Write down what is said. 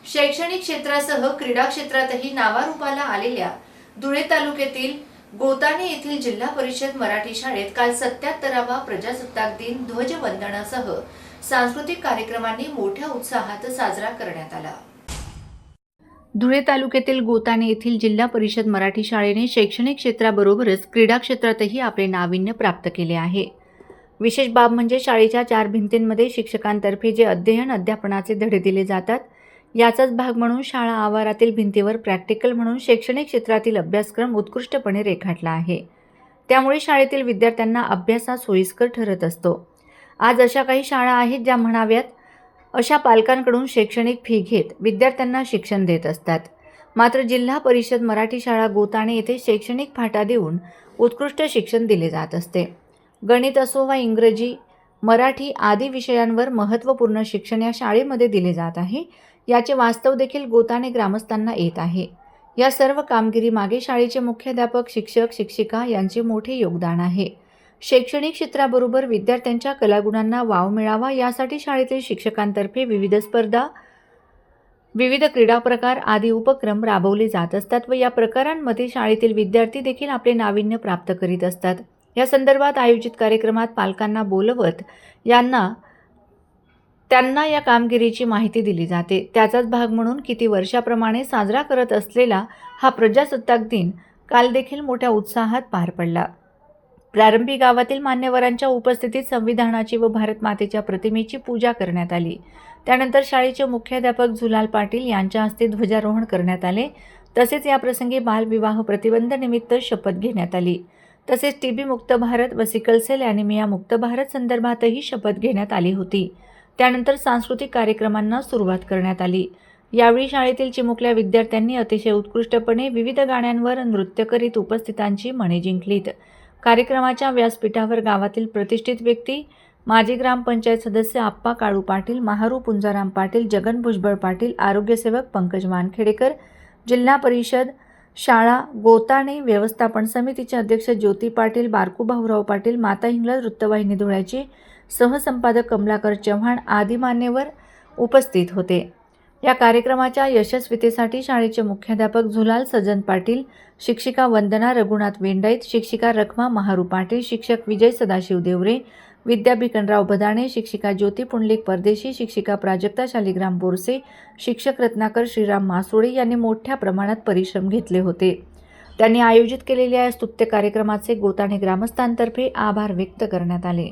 शैक्षणिक क्षेत्रासह क्रीडा क्षेत्रातही नावारूपाला आलेल्या धुळे तालुक्यातील गोताणे येथील जिल्हा परिषद मराठी शाळेत काल 77वा प्रजासत्ताक दिन ध्वजवंदनासह सांस्कृतिक कार्यक्रमांनी मोठ्या उत्साहात साजरा करण्यात आला। धुळे तालुक्यातील गोताणे येथील जिल्हा परिषद मराठी शाळेने शैक्षणिक क्षेत्राबरोबरच क्रीडा क्षेत्रातही आपले नाविन्य प्राप्त केले आहे। विशेष बाब म्हणजे शाळेच्या 4 भिंतींमध्ये शिक्षकांतर्फे जे अध्ययनाचे धडे दिले जातात याचाच भाग म्हणून शाळा आवारातील भिंतीवर प्रॅक्टिकल म्हणून शैक्षणिक क्षेत्रातील अभ्यासक्रम उत्कृष्टपणे रेखाटला आहे। त्यामुळे शाळेतील विद्यार्थ्यांना अभ्यासात सोयीस्कर ठरत असतो। आज अशा काही शाळा आहेत ज्या म्हणाव्यात अशा पालकांकडून शैक्षणिक फी घेत विद्यार्थ्यांना शिक्षण देत असतात। मात्र जिल्हा परिषद मराठी शाळा गोताणे येथे शैक्षणिक फाटा देऊन उत्कृष्ट शिक्षण दिले जात असते। गणित असो वा इंग्रजी, मराठी आदी विषयांवर महत्त्वपूर्ण शिक्षण या शाळेमध्ये दिले जात आहे। याचे वास्तव देखील गोताणे ग्रामस्थांना येत आहे। या सर्व कामगिरीमागे शाळेचे मुख्याध्यापक, शिक्षक, शिक्षिका यांचे मोठे योगदान आहे। शैक्षणिक क्षेत्राबरोबर विद्यार्थ्यांच्या कलागुणांना वाव मिळावा यासाठी शाळेतील शिक्षकांतर्फे विविध स्पर्धा, विविध क्रीडा प्रकार आदी उपक्रम राबवले जात असतात व या प्रकारांमध्ये शाळेतील विद्यार्थी देखील आपले नाविन्य प्राप्त करीत असतात। या संदर्भात आयोजित कार्यक्रमात पालकांना बोलवत त्यांना या कामगिरीची माहिती दिली जाते। त्याचाच भाग म्हणून किती वर्षाप्रमाणे साजरा करत असलेला हा प्रजासत्ताक दिन काल देखील मोठ्या उत्साहात पार पडला। प्रारंभी गावातील मान्यवरांच्या उपस्थितीत संविधानाची व भारत मातेच्या प्रतिमेची पूजा करण्यात आली। त्यानंतर शाळेचे मुख्याध्यापक झुलाल पाटील यांच्या हस्ते ध्वजारोहण करण्यात आले। तसेच या प्रसंगी बालविवाह प्रतिबंध निमित्त शपथ घेण्यात आली। तसेच टीबी मुक्त भारत व सिकल सेल ॲनिमिया मुक्त भारत संदर्भातही शपथ घेण्यात आली होती। त्यानंतर सांस्कृतिक कार्यक्रमांना सुरुवात करण्यात आली। यावेळी शाळेतील चिमुकल्या विद्यार्थ्यांनी अतिशय उत्कृष्टपणे विविध गाण्यांवर नृत्य करीत उपस्थितांची मने जिंकलीत। कार्यक्रमाच्या व्यासपीठावर गावातील प्रतिष्ठित व्यक्ती, माजी ग्रामपंचायत सदस्य आप्पा काळू पाटील, महारू पुंजाराम पाटील, जगन भुजबळ पाटील, आरोग्यसेवक पंकज वानखेडेकर, जिल्हा परिषद शाळा गोताणे व्यवस्थापन समितीचे अध्यक्ष ज्योती पाटील, बारकू भाऊराव पाटील, माता इंग्लज वृत्तवाहिनी धुळ्याचे सहसंपादक कमलाकर चव्हाण आदी मान्यवर उपस्थित होते। या कार्यक्रमाच्या यशस्वीतेसाठी शाळेचे मुख्याध्यापक झुलाल सजन पाटील, शिक्षिका वंदना रघुनाथ वेंडाईत, शिक्षिका रखमा महारू पाटील, शिक्षक विजय सदाशिव देवरे, विद्या भिकनराव बदाणे, शिक्षिका ज्योती पुंडलिक परदेशी, शिक्षिका प्राजक्ता शालिग्राम बोरसे, शिक्षक रत्नाकर श्रीराम मासोळे यांनी मोठ्या प्रमाणात परिश्रम घेतले होते। त्यांनी आयोजित केलेल्या या स्तुत्य कार्यक्रमाचे गोताणे ग्रामस्थांतर्फे आभार व्यक्त करण्यात आले।